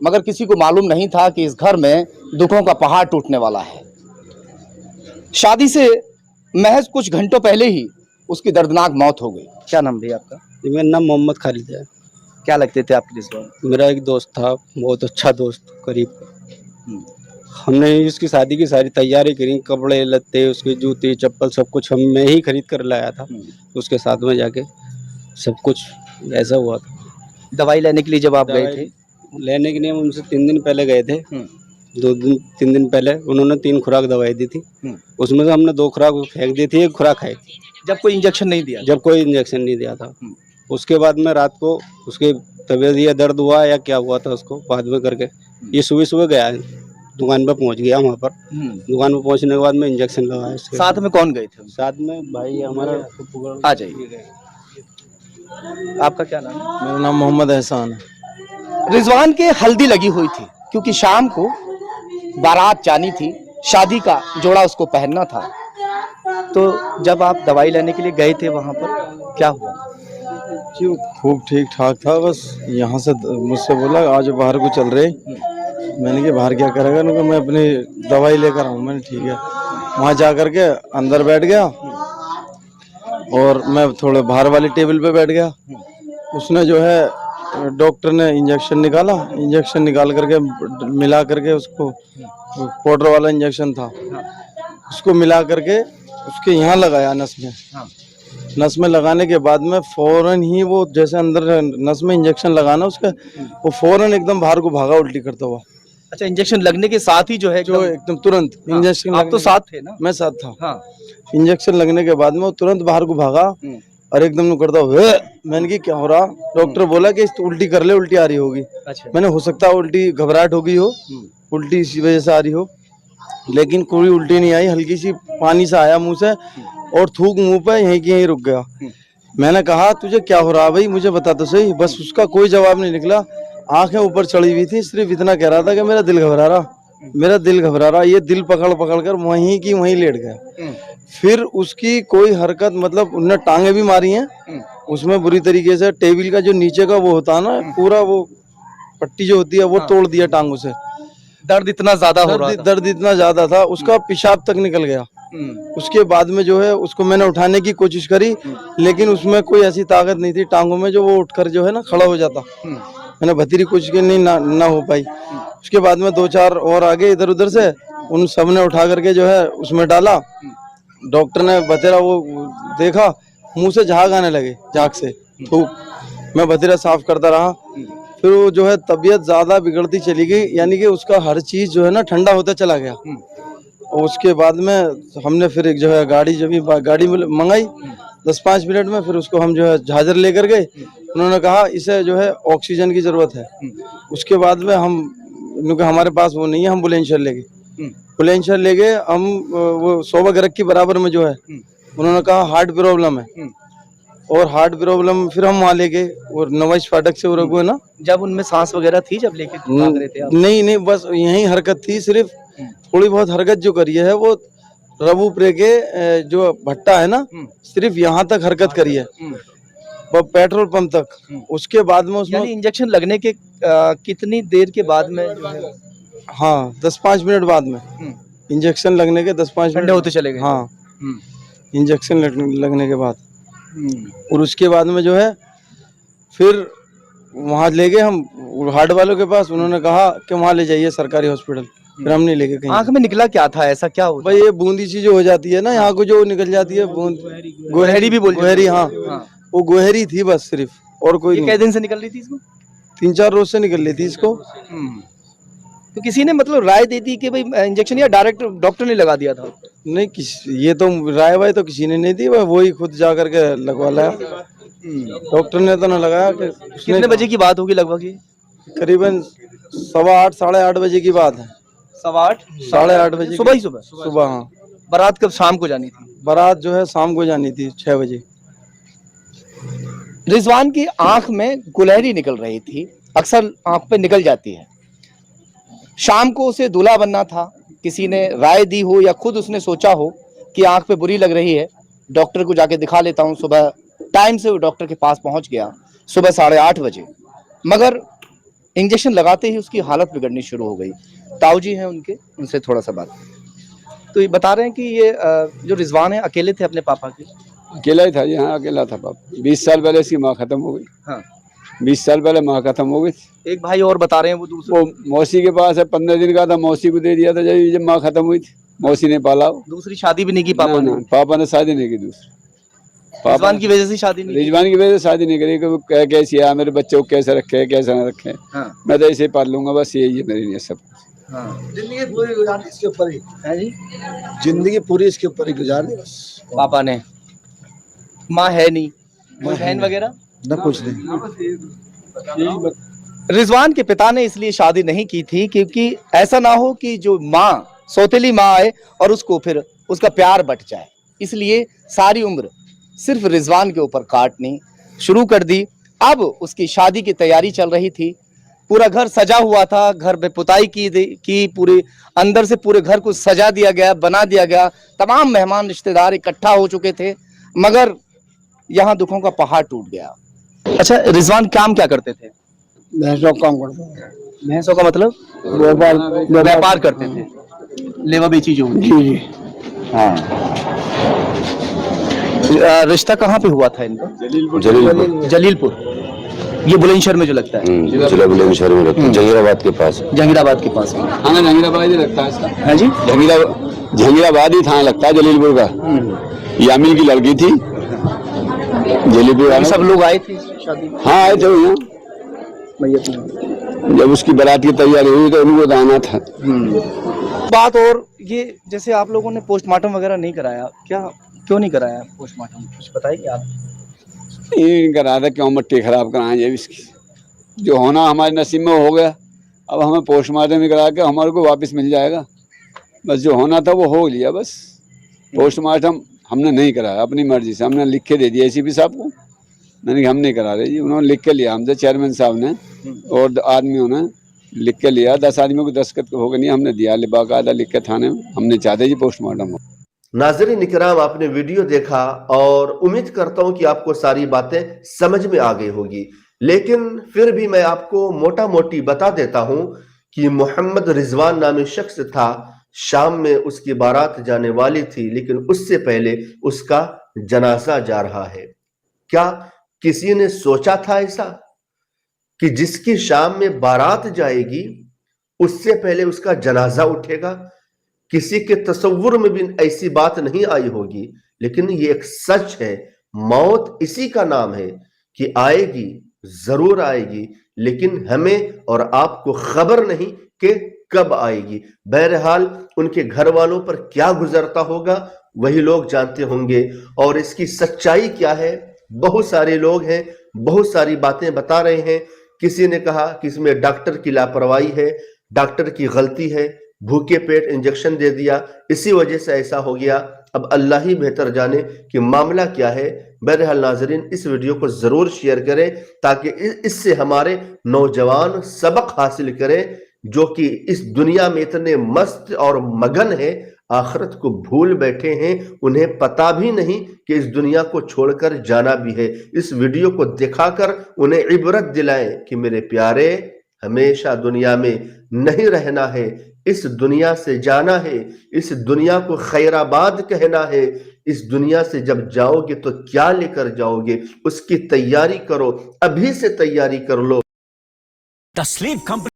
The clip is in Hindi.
मगर किसी को मालूम नहीं था कि इस घर में दुखों का पहाड़ टूटने वाला है। शादी से महज कुछ घंटों पहले ही उसकी दर्दनाक मौत हो गई। क्या नाम भैया आपका? मेरा नाम मोहम्मद खालिद है। क्या लगते थे आपके रिश्तेदार? मेरा एक दोस्त था, बहुत अच्छा दोस्त, करीब। हमने इसकी शादी की सारी तैयारी करी, कपड़े लत्ते, उसके जूते चप्पल सब कुछ मैं ही खरीद कर लाया था। उसके साथ में जाके सब कुछ ऐसा हुआ था। दवाई लेने के लिए जब आप गए थे? लेने के लिए हम उनसे 3 दिन पहले गए थे। 3 दिन पहले उन्होंने 3 खुराक दवाई दी थी। उसमें से हमने 2 खुराक फेंक दी थी, 1 खुराक खाई थी। जब कोई इंजेक्शन नहीं दिया? जब कोई इंजेक्शन नहीं दिया था। उसके बाद में रात को उसके तबीयत या दर्द हुआ या क्या हुआ था उसको बाद में करके ये सुबह सुबह गया, दुकान पर पहुंच गया। वहाँ पर दुकान पर पहुंचने के बाद में इंजेक्शन लगाया। साथ में कौन गए थे? साथ में भाई हमारा। आ जाइए। आपका क्या नाम है? मेरा नाम मोहम्मद एहसान है। रिजवान के हल्दी लगी हुई थी क्योंकि शाम को बारात जानी थी, शादी का जोड़ा उसको पहनना था। तो जब आप दवाई लेने के लिए गए थे वहां पर क्या हुआ? जी खूब ठीक ठाक था, बस यहाँ से मुझसे बोला आज बाहर को चल रहे। मैंने कहा बाहर क्या करेगा? उन्होंने मैं अपनी दवाई लेकर आऊँ। मैंने ठीक है। वहाँ जा कर के अंदर बैठ गया और मैं थोड़े बाहर वाली टेबल पे बैठ गया। उसने जो है डॉक्टर ने इंजेक्शन निकाला, इंजेक्शन निकाल करके मिला करके उसको, पाउडर वाला इंजेक्शन था, उसको मिला करके उसके यहाँ लगाया नस में। नस में लगाने के बाद में फौरन ही वो जैसे अंदर नस में इंजेक्शन लगाना उसका, वो फौरन एकदम बाहर को भागा उल्टी करता हुआ। अच्छा, इंजेक्शन लगने के साथ ही जो है जो एकदम तुरंत इंजेक्शन। आप तो साथ थे ना? मैं साथ था। हाँ। इंजेक्शन लगने के बाद में वो तुरंत बाहर को भागा और एकदम करता हुआ। मैंने की क्या हो रहा? डॉक्टर बोला कि उल्टी कर ले, उल्टी आ रही होगी। अच्छा। मैंने हो सकता है उल्टी घबराहट हो गई हो, उल्टी इसी वजह से आ रही हो, लेकिन कोई उल्टी नहीं आई। हल्की सी पानी सा आया मुंह से और थूक मुंह पे यहीं की यहीं रुक गया। मैंने कहा तुझे क्या हो रहा भाई, मुझे बता तो सही। बस उसका कोई जवाब नहीं निकला, आंखें ऊपर चढ़ी हुई थी, सिर्फ इतना कह रहा था कि मेरा दिल घबरा रहा, मेरा दिल घबरा रहा। ये दिल पकड़ पकड़ कर वहीं की वहीं लेट गया। फिर उसकी कोई हरकत, मतलब उन्होंने टांगे भी मारी हैं उसमें बुरी तरीके से। टेबल का जो नीचे का वो होता है ना, पूरा वो पट्टी जो होती है वो तोड़ दिया टांगों से। दर्द इतना ज्यादा हो रहा था? दर्द इतना ज्यादा था, उसका पेशाब तक निकल गया। उसके बाद में जो है उसको मैंने उठाने की कोशिश करी, लेकिन उसमें कोई ऐसी ताकत नहीं थी टांगों में जो वो उठकर जो है ना खड़ा हो जाता। मैंने भतीरी कोशिश की, नहीं ना हो पाई। उसके बाद में 2-4 और आगे इधर उधर से उन सब ने उठा करके जो है उसमें डाला। डॉक्टर ने बतेरा वो देखा, मुंह से झाग आने लगे, झाग से थूक। मैं बतेरा साफ करता रहा। फिर वो जो है तबीयत ज्यादा बिगड़ती चली गई, यानी कि उसका हर चीज जो है ना ठंडा होता चला गया। और उसके बाद में हमने फिर एक जो है गाड़ी गाड़ी मंगाई 10-5 मिनट में। फिर उसको हम जो है झाझर लेकर गए। उन्होंने कहा इसे जो है ऑक्सीजन की जरूरत है। उसके बाद में क्योंकि हमारे पास वो नहीं है, हम बुलंदशहर ले गए। बुलंदशहर ले गए हम, वो 100 गरक की बराबर में जो है। उन्होंने कहा हार्ट प्रॉब्लम है, और हार्ट प्रॉब्लम फिर हम वहाँ ले गए और नवाज फाटक से वो है ना। जब उनमें सांस वगैरह थी जब लेके भाग रहे थे आप? नहीं, बस यही हरकत थी, सिर्फ थोड़ी बहुत हरकत जो करी है वो रबूपुरे के जो भट्टा है ना, सिर्फ यहाँ तक हरकत करी है, पेट्रोल पंप तक। उसके बाद में उसमें इंजेक्शन लगने के कितनी देर के बाद में जो है? हाँ 10-5 मिनट बाद में इंजेक्शन लगने के 10-5 मिनट होते चले गए। हाँ, इंजेक्शन लगने के बाद। और उसके बाद में जो है फिर वहाँ ले गए हम हार्ट वालों के पास। उन्होंने कहा कि वहाँ ले जाइए सरकारी हॉस्पिटल। फिर हम नहीं लेके कहीं। आंख में निकला क्या था? ऐसा क्या हुआ? भाई ये बूंदी सी जो हो जाती है ना, यहाँ को जो निकल जाती है बूंद, गोहरी भी बोल गोहरी। हाँ, वो गोहरी थी बस सिर्फ, और कोई नहीं। कितने दिन से निकल रही थी इसको? 3-4 रोज से निकल रही थी इसको। तो किसी ने मतलब राय दे दी कि भाई इंजेक्शन, या डायरेक्ट डॉक्टर ने लगा दिया था? नहीं, ये तो राय वाय तो किसी ने नहीं दी, वही खुद जा करके लगवा लाया। डॉक्टर ने तो ना लगाया। कितने बजे की बात होगी लगभग? ये करीबन 8:15 साढ़े 8 बजे की बात है। 8:15 साढ़े 8 बजे सुबह ही सुबह। हाँ। बारात कब शाम को जानी थी? बारात जो है शाम को जानी थी 6 बजे। रिजवान की आंख में गुलहरी निकल रही थी, अक्सर आंख पे निकल जाती है। शाम को उसे दूल्हा बनना था। किसी ने राय दी हो या खुद उसने सोचा हो कि आंख पे बुरी लग रही है, डॉक्टर को जाके दिखा लेता हूँ। सुबह टाइम से वो डॉक्टर के पास पहुंच गया, सुबह 8:30 बजे। मगर इंजेक्शन लगाते ही उसकी हालत बिगड़नी शुरू हो गई। ताऊ जी हैं उनके, उनसे थोड़ा सा बात। तो ये बता रहे हैं कि ये जो रिजवान है अकेले थे अपने पापा के। अकेला ही था जी, हाँ अकेला था पापा। 20 साल पहले इसकी माँ खत्म हो गई। हाँ, 20 साल पहले माँ खत्म हो गई। एक भाई और बता रहे हैं वो दूसरे, वो मौसी के पास है, 15 दिन का था, मौसी को दे दिया था जब माँ खत्म हुई थी। मौसी ने पाला वो। दूसरी शादी भी नहीं की पापा ने। पापा ने शादी नहीं की दूसरी। रिजवान की वजह से शादी नहीं की। रिजवान की वजह से शादी नहीं करी कि वो कैसी है, मेरे बच्चे को कैसे रखे कैसे ना रखे। हाँ, मैं तो ऐसे ही पाल लूंगा, बस यही है मेरी नीयत सब। हाँ। जिंदगी पूरी गुजारनी इसके ऊपर ही, है जी, जिंदगी पूरी इसके ऊपर ही गुजारनी बस। पापा ने। माँ है नहीं, कोई बहन वगैरह न कुछ नहीं। रिजवान के पिता ने इसलिए शादी नहीं की थी क्योंकि ऐसा ना हो कि जो माँ सौतेली माँ आए और उसको फिर उसका प्यार बट जाए, इसलिए सारी उम्र सिर्फ रिजवान के ऊपर काटनी शुरू कर दी। अब उसकी शादी की तैयारी चल रही थी, पूरा घर सजा हुआ था, घर पे पुताई की पूरे अंदर से पूरे घर को सजा दिया गया, बना दिया गया, तमाम मेहमान रिश्तेदार इकट्ठा हो चुके थे, मगर यहाँ दुखों का पहाड़ टूट गया। अच्छा, रिजवान काम क्या करते थे? भैंसों का काम करता हूँ। भैंसों का मतलब व्यापार करते थे, लेवा बेची जो होती। जी जी। हाँ। रिश्ता कहाँ पे हुआ था इनका? जलीलपुर। ये बुलंदशहर में जो लगता है, जिला बुलंदशहर में लगता है, जहीराबाद के पास। जहीराबाद के पास में। हाँ जहीराबाद ही लगता है इसका। हाँ जी, जहीराबाद ही थाना लगता है जलीलपुर का। यामिल की लड़की थी जलीलपुर। सब लोग आए थे शादी में? हाँ आए थे यहाँ। जब उसकी बारात की तैयारी हुई तो उनको तो आना था। बात और ये, जैसे आप लोगों ने पोस्टमार्टम वगैरह नहीं कराया, क्या क्यों नहीं कराया पोस्टमार्टम, कुछ बताइए आप। ये करा था, क्यों मट्टी खराब कराएं जब इसकी, जो होना हमारे नसीब में हो गया। अब हमें पोस्टमार्टम करा के हमारे को वापस मिल जाएगा, बस जो होना था वो हो लिया। बस पोस्टमार्टम हमने नहीं कराया, अपनी मर्जी से हमने लिख के दे दिया एसीपी साहब को। मैंने हम नहीं करा रहे जी, उन्होंने लिख के लिया हमसे, चेयरमैन साहब ने और आदमियों ने लिख के लिया। 10 आदमियों को दस्तखत हो गए, नहीं हमने दिया, बाकायदा लिख के थाने में। हमने चाहते जी पोस्टमार्टम हो। नाज़रीन इकराम, आपने वीडियो देखा और उम्मीद करता हूं कि आपको सारी बातें समझ में आ गई होगी, लेकिन फिर भी मैं आपको मोटा मोटी बता देता हूं कि मोहम्मद रिजवान नामी शख्स था। शाम में उसकी बारात जाने वाली थी, लेकिन उससे पहले उसका जनाजा जा रहा है। क्या किसी ने सोचा था ऐसा कि जिसकी शाम में बारात जाएगी उससे पहले उसका जनाजा उठेगा? किसी के तसव्वुर में भी ऐसी बात नहीं आई होगी, लेकिन ये एक सच है। मौत इसी का नाम है कि आएगी, जरूर आएगी, लेकिन हमें और आपको खबर नहीं कि कब आएगी। बहरहाल उनके घर वालों पर क्या गुजरता होगा वही लोग जानते होंगे, और इसकी सच्चाई क्या है। बहुत सारे लोग हैं, बहुत सारी बातें बता रहे हैं। किसी ने कहा कि इसमें डॉक्टर की लापरवाही है, डॉक्टर की गलती है, भूखे पेट इंजेक्शन दे दिया, इसी वजह से ऐसा हो गया। अब अल्लाह ही बेहतर जाने कि मामला क्या है। बहरहाल नाजरीन, इस वीडियो को जरूर शेयर करें ताकि इससे हमारे नौजवान सबक हासिल करें, जो कि इस दुनिया में इतने मस्त और मगन है, आखिरत को भूल बैठे हैं, उन्हें पता भी नहीं कि इस दुनिया को छोड़कर जाना भी है। इस वीडियो को दिखाकर उन्हें इबरत दिलाएं कि मेरे प्यारे, हमेशा दुनिया में नहीं रहना है, इस दुनिया से जाना है, इस दुनिया को खैराबाद कहना है। इस दुनिया से जब जाओगे तो क्या लेकर जाओगे, उसकी तैयारी करो, अभी से तैयारी कर लो। तस्लीम कंपनी